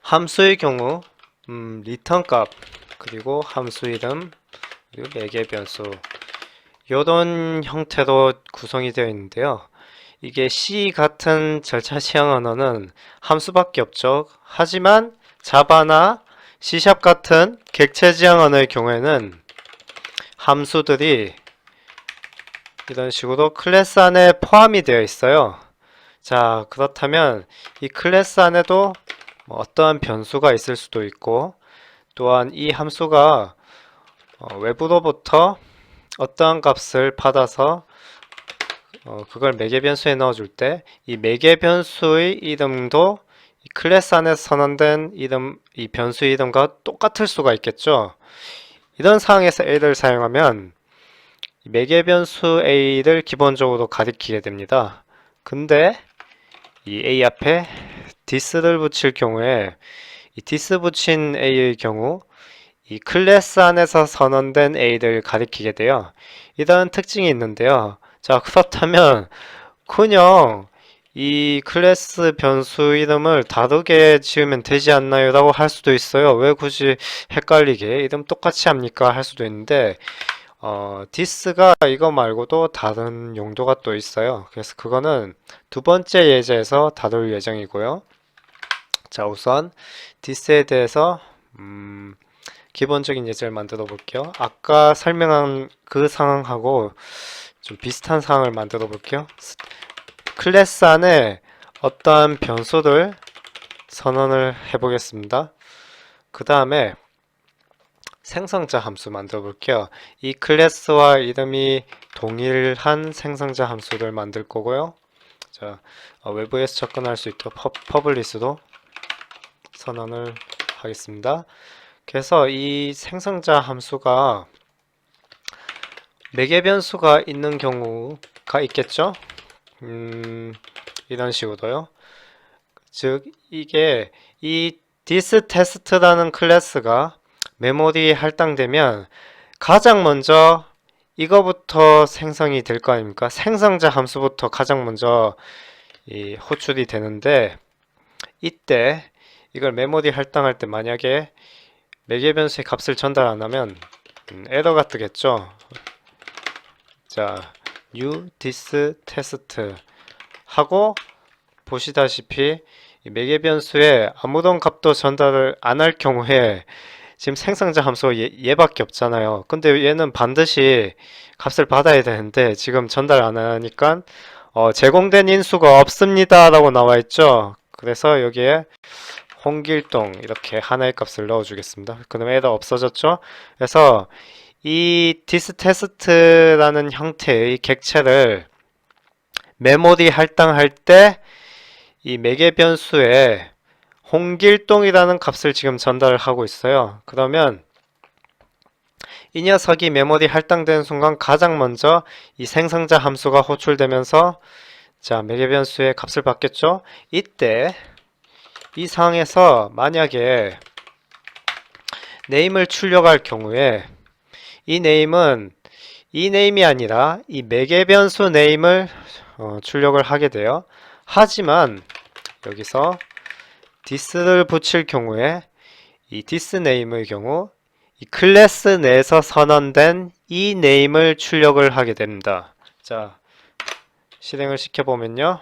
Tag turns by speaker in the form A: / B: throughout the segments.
A: 함수의 경우 리턴 값 그리고 함수 이름 그리고 매개 변수 이런 형태로 구성이 되어 있는데요. 이게 C 같은 절차 지향 언어는 함수밖에 없죠. 하지만 자바나 C# 같은 객체 지향 언어의 경우에는 함수들이 이런 식으로 클래스 안에 포함이 되어 있어요. 자, 그렇다면 이 클래스 안에도 어떠한 변수가 있을 수도 있고, 또한 이 함수가 외부로부터 어떠한 값을 받아서 그걸 매개 변수에 넣어줄 때 이 매개 변수의 이름도 이 클래스 안에서 선언된 이름, 이 변수 이름과 똑같을 수가 있겠죠. 이런 상황에서 A를 사용하면 매개 변수 A를 기본적으로 가리키게 됩니다. 근데 이 A 앞에 this를 붙일 경우에 이 this 붙인 A의 경우 이 클래스 안에서 선언된 A를 가리키게 돼요. 이런 특징이 있는데요. 자, 그렇다면 그냥 이 클래스 변수 이름을 다르게 지으면 되지 않나요? 라고 할 수도 있어요. 왜 굳이 헷갈리게 이름 똑같이 합니까? 할 수도 있는데 this가 이거 말고도 다른 용도가 또 있어요. 그래서 그거는 두 번째 예제에서 다룰 예정이고요. 자, 우선 this에 대해서 기본적인 예제를 만들어 볼게요. 아까 설명한 그 상황하고 좀 비슷한 상황을 만들어 볼게요. 클래스 안에 어떠한 변수를 선언을 해 보겠습니다. 그 다음에 생성자 함수 만들어 볼게요. 이 클래스와 이름이 동일한 생성자 함수를 만들 거고요. 자, 외부에서 접근할 수 있도록 퍼블리스도 선언을 하겠습니다. 그래서 이 생성자 함수가 매개 변수가 있는 경우가 있겠죠? 이런 식으로요. 즉, 이게 이 thisTest라는 클래스가 메모리에 할당되면 가장 먼저 이거부터 생성이 될 거 아닙니까? 생성자 함수부터 가장 먼저 호출이 되는데 이때 이걸 메모리 할당할 때 만약에 매개 변수의 값을 전달 안 하면 에러가 뜨겠죠. 자, new this test 하고 보시다시피 이 매개 변수에 아무런 값도 전달을 안 할 경우에 지금 생성자 함수가 얘밖에 없잖아요. 근데 얘는 반드시 값을 받아야 되는데 지금 전달 안 하니까 제공된 인수가 없습니다 라고 나와 있죠. 그래서 여기에 홍길동 이렇게 하나의 값을 넣어 주겠습니다. 그럼 에러 없어졌죠. 그래서 이 thisTest라는 형태의 객체를 메모리 할당할 때 이 매개 변수에 홍길동이라는 값을 지금 전달을 하고 있어요. 그러면 이 녀석이 메모리 할당되는 순간 가장 먼저 이 생성자 함수가 호출되면서 자, 매개 변수의 값을 받겠죠. 이때 이 상황에서 만약에 네임을 출력할 경우에 이 네임은 이 네임이 아니라 이 매개 변수 네임을 출력을 하게 돼요. 하지만 여기서 this를 붙일 경우에 이 this name의 경우 이 클래스 내에서 선언된 이 name을 출력을 하게 됩니다. 자, 실행을 시켜보면요.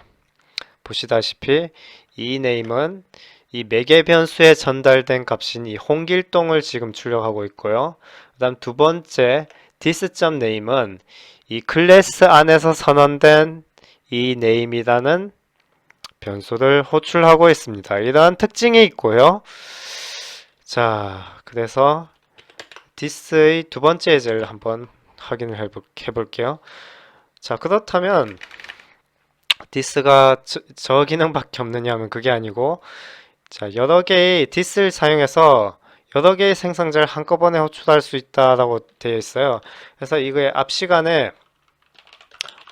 A: 보시다시피 이 name은 이 매개 변수에 전달된 값인 이 홍길동을 지금 출력하고 있고요. 그 다음 두 번째 this.name은 이 클래스 안에서 선언된 이 name이라는 변수를 호출하고 있습니다. 이러한 특징이 있고요. 자, 그래서 this의 두 번째 예제를 한번 확인을 해볼게요. 자, 그렇다면 this가 저 기능밖에 없느냐 하면 그게 아니고 자, 여러 개의 this를 사용해서 여러 개의 생성자를 한꺼번에 호출할 수 있다라고 되어 있어요. 그래서 이거의 앞 시간에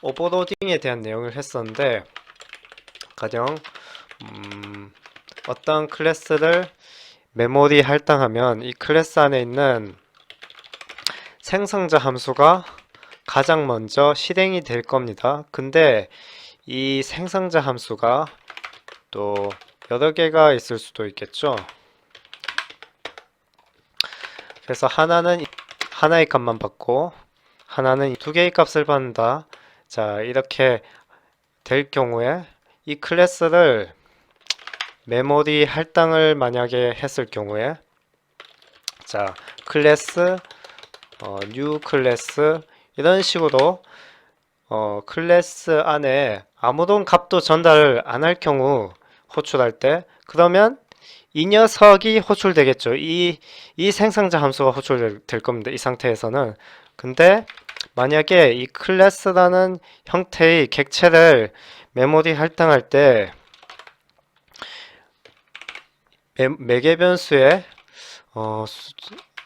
A: 오버로딩에 대한 내용을 했었는데 가령 어떤 클래스를 메모리 할당하면 이 클래스 안에 있는 생성자 함수가 가장 먼저 실행이 될 겁니다. 근데 이 생성자 함수가 또 여러 개가 있을 수도 있겠죠. 그래서 하나는 하나의 값만 받고 하나는 두 개의 값을 받는다. 자, 이렇게 될 경우에 이 클래스를 메모리 할당을 만약에 했을 경우에 자, 클래스 new 클래스 이런 식으로 클래스 안에 아무런 값도 전달을 안 할 경우 호출할 때 그러면 이 녀석이 호출되겠죠. 이 생성자 함수가 호출될 겁니다. 이 상태에서는. 근데 만약에 이 클래스라는 형태의 객체를 메모리 할당할 때 매개 변수에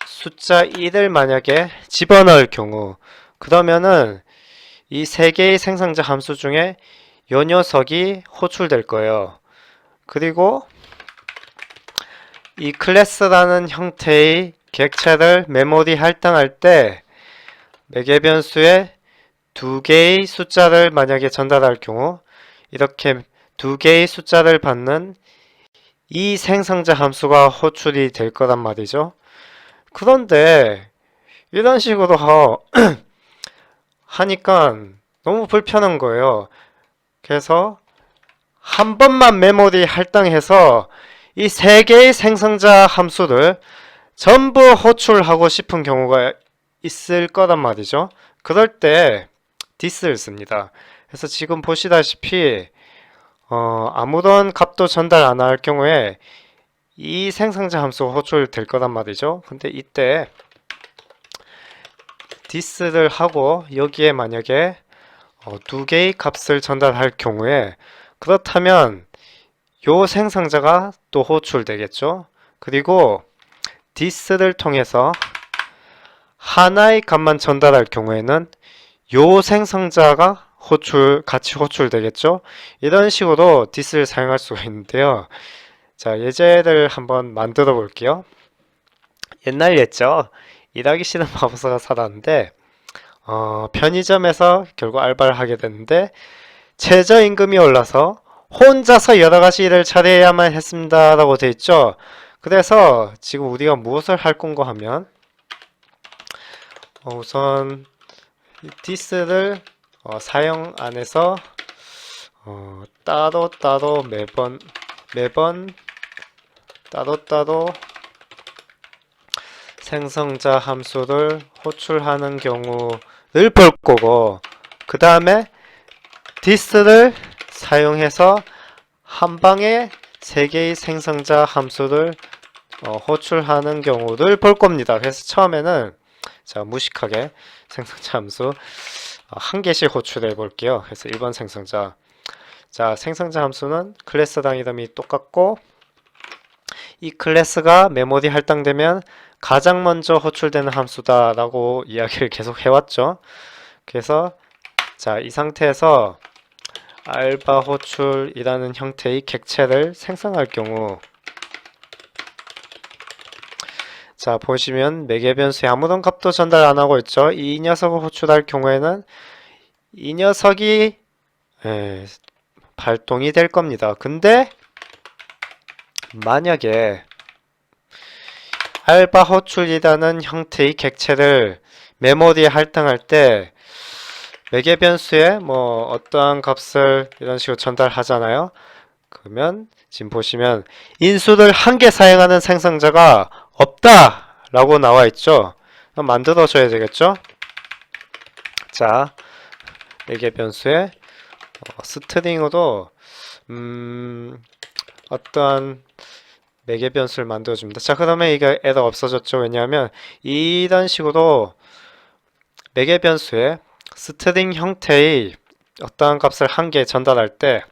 A: 숫자 1을 만약에 집어넣을 경우 그러면은 이 세 개의 생성자 함수 중에 요 녀석이 호출될 거예요. 그리고 이 클래스라는 형태의 객체를 메모리 할당할 때 매개 변수에 두 개의 숫자를 만약에 전달할 경우 이렇게 두 개의 숫자를 받는 이 생성자 함수가 호출이 될 거란 말이죠. 그런데 이런 식으로 하니까 너무 불편한 거예요. 그래서 한 번만 메모리 할당해서 이 세 개의 생성자 함수를 전부 호출하고 싶은 경우가 있을 거란 말이죠. 그럴 때 this를 씁니다. 그래서 지금 보시다시피 아무런 값도 전달 안 할 경우에 이 생성자 함수가 호출될 거란 말이죠. 근데 이때 this를 하고 여기에 만약에 두 개의 값을 전달할 경우에 그렇다면 요 생성자가 또 호출되겠죠. 그리고 this를 통해서 하나의 값만 전달할 경우에는 요 생성자가 같이 호출되겠죠. 이런 식으로 this를 사용할 수가 있는데요. 자, 예제를 한번 만들어 볼게요. 옛날 예죠. 일하기 싫은 마법사가 살았는데 편의점에서 결국 알바를 하게 됐는데 최저임금이 올라서 혼자서 여러가지 일을 처리해야만 했습니다 라고 되어 있죠. 그래서 지금 우리가 무엇을 할 건가 하면 우선 this를 사용 안에서 따로 매번 따로 생성자 함수를 호출하는 경우를 볼 거고 그 다음에 this를 사용해서 한 방에 세 개의 생성자 함수를 호출하는 경우를 볼 겁니다. 그래서 처음에는 자, 무식하게 생성자 함수 한 개씩 호출해 볼게요. 그래서 1번 생성자. 자, 생성자 함수는 클래스당 이름이 똑같고 이 클래스가 메모리 할당되면 가장 먼저 호출되는 함수다 라고 이야기를 계속 해왔죠. 그래서 자, 이 상태에서 알바 호출이라는 형태의 객체를 생성할 경우 자, 보시면 매개 변수에 아무런 값도 전달 안 하고 있죠. 이 녀석을 호출할 경우에는 이 녀석이 발동이 될 겁니다. 근데 만약에 알바 호출이라는 형태의 객체를 메모리에 할당할 때 매개 변수에 뭐 어떠한 값을 이런 식으로 전달하잖아요. 그러면 지금 보시면 인수를 한 개 사용하는 생성자가 없다 라고 나와 있죠. 그럼 만들어 줘야 되겠죠. 자, 매개 변수에 스트링으로 어떠한 매개 변수를 만들어 줍니다. 자, 그러면 이게 에러 없어졌죠. 왜냐하면 이런 식으로 매개 변수에 스트링 형태의 어떠한 값을 한 개 전달할 때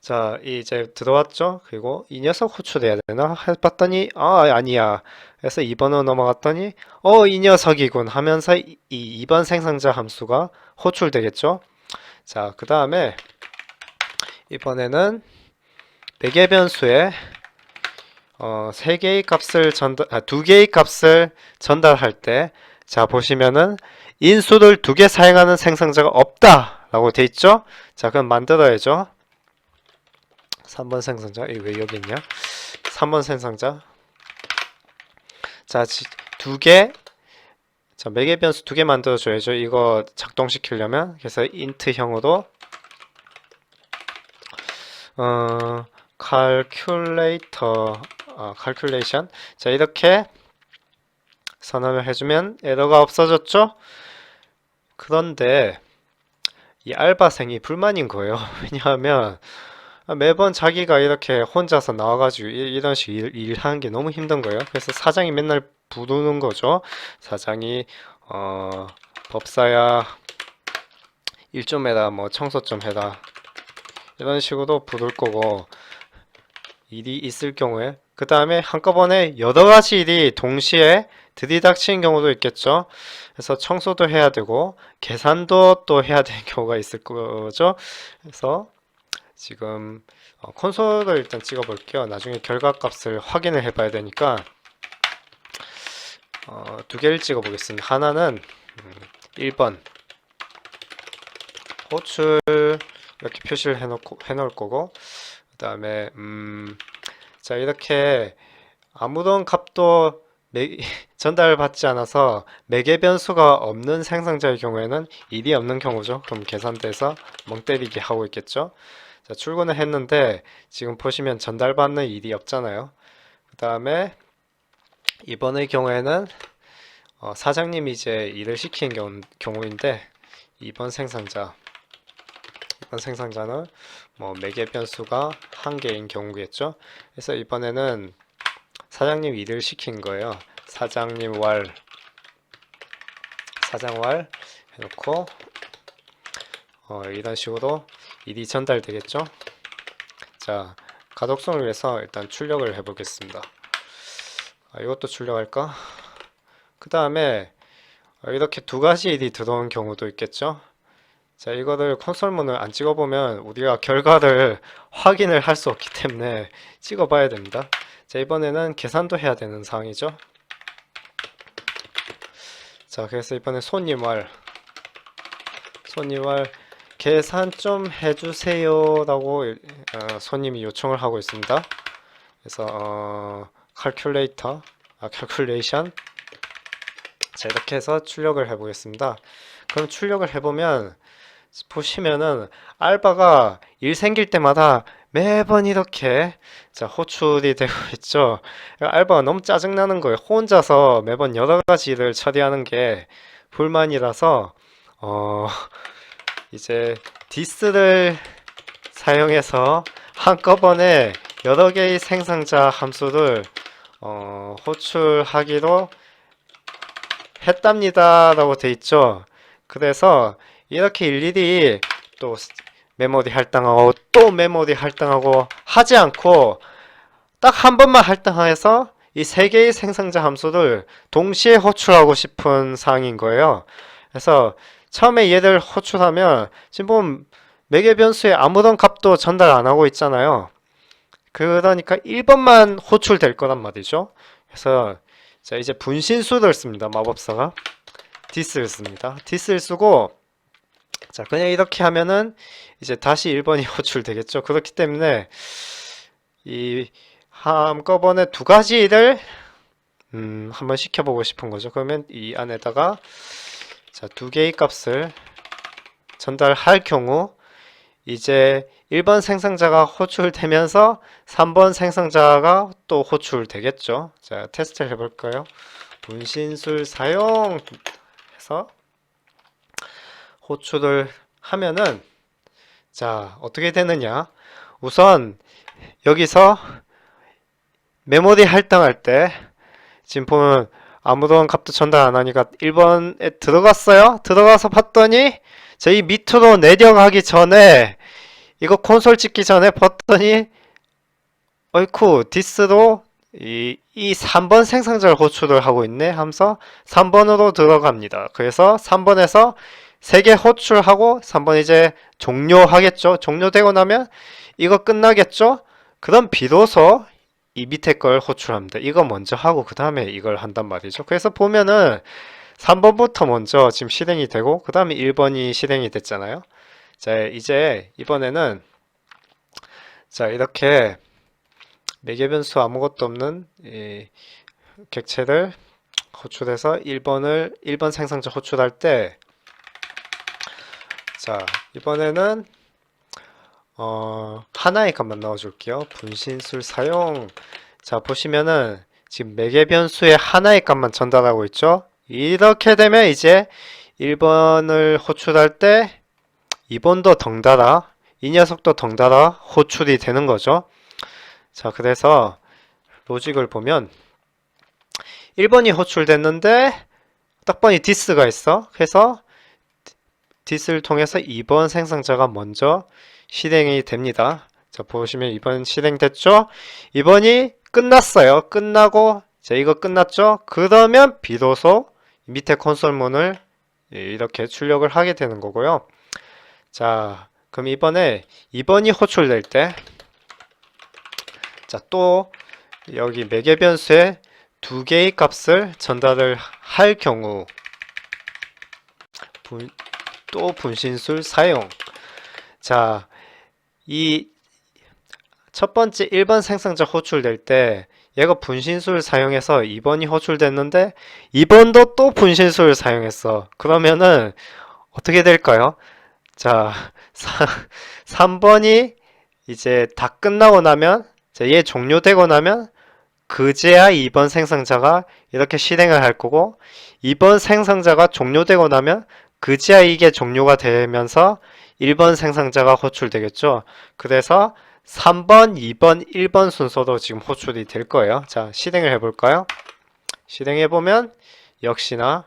A: 자, 이제 들어왔죠? 그리고 이 녀석 호출해야 되나? 해봤더니 아니야. 그래서 2번으로 넘어갔더니 이 녀석이군 하면서 이 2번 생성자 함수가 호출되겠죠? 자, 그 다음에 이번에는 매개 변수에 두 개의 값을 전달할 때 자, 보시면은 인수를 두 개 사용하는 생성자가 없다 라고 돼 있죠? 자, 그럼 만들어야죠. 3번 생성자, 왜 여기 있냐? 3번 생성자. 자, 두 개, 자, 매개 변수 두 개 만들어줘야죠. 이거 작동시키려면. 그래서 int형으로 calculator, calculation. 자, 이렇게 선언을 해주면 에러가 없어졌죠? 그런데 이 알바생이 불만인 거예요. 왜냐하면 매번 자기가 이렇게 혼자서 나와가지고 이런 식으로 일하는 게 너무 힘든 거예요. 그래서 사장이 맨날 부르는 거죠. 사장이 법사야 일 좀 해라, 뭐 청소 좀 해라, 이런 식으로 부를 거고, 일이 있을 경우에 그 다음에 한꺼번에 여러 가지 일이 동시에 들이닥치는 경우도 있겠죠. 그래서 청소도 해야 되고 계산도 또 해야 되는 경우가 있을 거죠. 그래서 지금 콘솔을 일단 찍어 볼게요. 나중에 결과값을 확인을 해 봐야 되니까 두 개를 찍어 보겠습니다. 하나는 1번 호출 이렇게 표시를 해놓을 거고, 그 다음에 자, 이렇게 아무런 값도 전달받지 않아서 매개 변수가 없는 생성자의 경우에는 일이 없는 경우죠. 그럼 계산대에서 멍 때리기 하고 있겠죠. 자, 출근을 했는데 지금 보시면 전달받는 일이 없잖아요. 그 다음에 이번의 경우에는 사장님이 이제 일을 시키는 경우인데, 이번 생성자는 뭐 매개 변수가 한 개인 경우겠죠. 그래서 이번에는 사장님 일을 시킨 거예요. 사장님 사장왈 해놓고 이런 식으로 일이 전달되겠죠. 자, 가독성을 위해서 일단 출력을 해보겠습니다. 이것도 출력할까? 그 다음에 이렇게 두 가지 일이 들어온 경우도 있겠죠. 자, 이거를 콘솔문을 안 찍어보면 우리가 결과를 확인을 할 수 없기 때문에 찍어봐야 됩니다. 자, 이번에는 계산도 해야 되는 상황이죠. 자, 그래서 이번에 손님왈 계산 좀 해주세요 라고 손님이 요청을 하고 있습니다. 그래서 calculation. 자, 이렇게 해서 출력을 해보겠습니다. 그럼 출력을 해보면 보시면은 알바가 일 생길 때마다 매번 이렇게 자 호출이 되고 있죠. 알바가 너무 짜증나는 거예요. 혼자서 매번 여러 가지 일을 처리하는 게 불만이라서 이제 디스를 사용해서 한꺼번에 여러 개의 생성자 함수를 호출하기로 했답니다 라고 돼 있죠. 그래서 이렇게 일일이 또 메모리 할당하고 또 메모리 할당하고 하지 않고 딱 한 번만 할당해서 이 세 개의 생성자 함수를 동시에 호출하고 싶은 사항인 거예요. 그래서 처음에 얘를 호출하면 지금 보면 매개 변수에 아무런 값도 전달 안 하고 있잖아요. 그러니까 1번만 호출될 거란 말이죠. 그래서 자, 이제 분신수를 씁니다. 마법사가 this를 씁니다. this를 쓰고, 자, 그냥 이렇게 하면은 이제 다시 1번이 호출되겠죠. 그렇기 때문에 이 한꺼번에 두 가지 일을 한번 시켜보고 싶은 거죠. 그러면 이 안에다가 자, 두 개의 값을 전달할 경우 이제 1번 생성자가 호출되면서 3번 생성자가 또 호출되겠죠. 자, 테스트를 해볼까요? 분신술 사용해서 호출을 하면은 자, 어떻게 되느냐? 우선 여기서 메모리 할당할 때 지금 보면 아무런 값도 전달 안 하니까 1번에 들어갔어요. 들어가서 봤더니 저희 밑으로 내려가기 전에 이거 콘솔 찍기 전에 봤더니 어이쿠 디스로 이 3번 생성자를 호출을 하고 있네 하면서 3번으로 들어갑니다. 그래서 3번에서 3개 호출하고 3번 이제 종료하겠죠. 종료되고 나면 이거 끝나겠죠. 그럼 비로소 이 밑에 걸 호출합니다. 이거 먼저 하고 그 다음에 이걸 한단 말이죠. 그래서 보면은 3번부터 먼저 지금 실행이 되고 그 다음에 1번이 실행이 됐잖아요. 자, 이제 이번에는 자, 이렇게 매개 변수 아무것도 없는 객체를 호출해서 1번 생성자 호출할 때, 자, 이번에는 하나의 값만 넣어줄게요. 분신술 사용. 자, 보시면은 지금 매개 변수에 하나의 값만 전달하고 있죠. 이렇게 되면 이제 1번을 호출할 때 2번도 덩달아, 이 녀석도 덩달아 호출이 되는 거죠. 자, 그래서 로직을 보면 1번이 호출됐는데 딱 보니 디스가 있어. 그래서 디스를 통해서 2번 생성자가 먼저 실행이 됩니다. 자, 보시면 2번 실행됐죠? 2번이 끝났어요. 끝나고 자, 이거 끝났죠? 그러면 비로소 밑에 콘솔 문을 이렇게 출력을 하게 되는 거고요. 자, 그럼 이번에 2번이 호출될 때, 자, 또 여기 매개 변수에 두 개의 값을 전달을 할 경우 또 분신술 사용. 자, 이 첫 번째 1번 생성자 호출될 때 얘가 분신술 사용해서 2번이 호출됐는데 2번도 또 분신술 사용했어. 그러면은 어떻게 될까요? 자, 3번이 이제 다 끝나고 나면, 자, 얘 종료되고 나면 그제야 2번 생성자가 이렇게 실행을 할 거고, 2번 생성자가 종료되고 나면 그제야 이게 종료가 되면서 1번 생성자가 호출되겠죠. 그래서 3번, 2번, 1번 순서도 지금 호출이 될 거예요. 자, 실행을 해볼까요? 실행해보면 역시나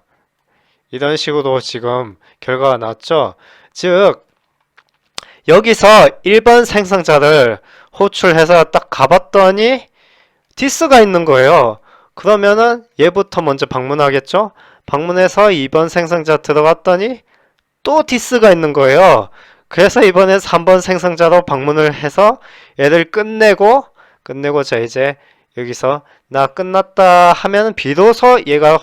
A: 이런 식으로 지금 결과가 나왔죠. 즉, 여기서 1번 생성자를 호출해서 딱 가봤더니 디스가 있는 거예요. 그러면은 얘부터 먼저 방문하겠죠? 방문해서 2번 생성자 들어갔더니 또 디스가 있는 거예요. 그래서 이번에 3번 생성자로 방문을 해서 얘를 끝내고 자, 이제 여기서 나 끝났다 하면 비로소 얘가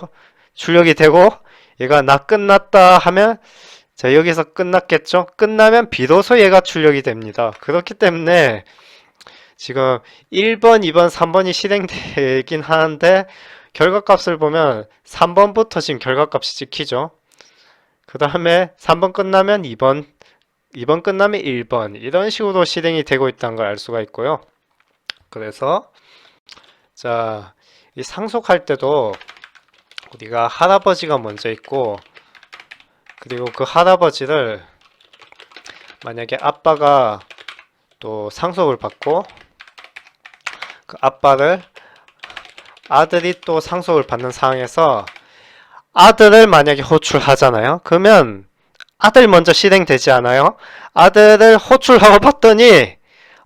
A: 출력이 되고, 얘가 나 끝났다 하면 자, 여기서 끝났겠죠? 끝나면 비로소 얘가 출력이 됩니다. 그렇기 때문에 지금 1번, 2번, 3번이 실행되긴 하는데 결과값을 보면 3번부터 지금 결과값이 찍히죠. 그 다음에 3번 끝나면 2번 끝나면 1번, 이런 식으로 실행이 되고 있다는 걸 알 수가 있고요. 그래서 자, 이 상속할 때도 우리가 할아버지가 먼저 있고, 그리고 그 할아버지를 만약에 아빠가 또 상속을 받고 그 아빠를 아들이 또 상속을 받는 상황에서 아들을 만약에 호출하잖아요. 그러면 아들 먼저 실행되지 않아요? 아들을 호출하고 봤더니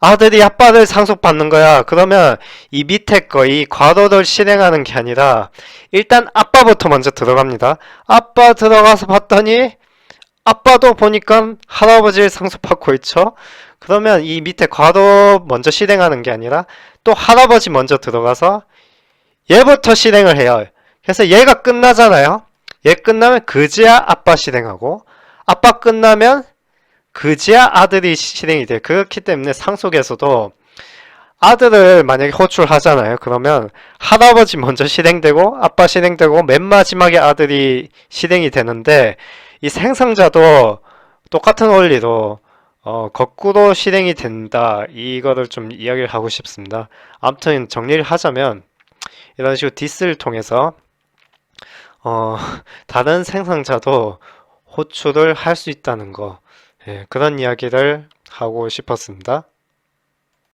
A: 아들이 아빠를 상속받는 거야. 그러면 이 밑에 거, 이 괄호를 실행하는 게 아니라 일단 아빠부터 먼저 들어갑니다. 아빠 들어가서 봤더니 아빠도 보니까 할아버지를 상속받고 있죠. 그러면 이 밑에 괄호 먼저 실행하는 게 아니라 또 할아버지 먼저 들어가서 얘부터 실행을 해요. 그래서 얘가 끝나잖아요. 얘 끝나면 그제야 아빠 실행하고, 아빠 끝나면 그제야 아들이 실행이 돼요. 그렇기 때문에 상속에서도 아들을 만약에 호출하잖아요. 그러면 할아버지 먼저 실행되고 아빠 실행되고 맨 마지막에 아들이 실행이 되는데, 이 생성자도 똑같은 원리로 거꾸로 실행이 된다. 이거를 좀 이야기를 하고 싶습니다. 아무튼 정리를 하자면 이런 식으로 디스를 통해서 다른 생성자도 호출을 할 수 있다는 거, 예, 그런 이야기를 하고 싶었습니다.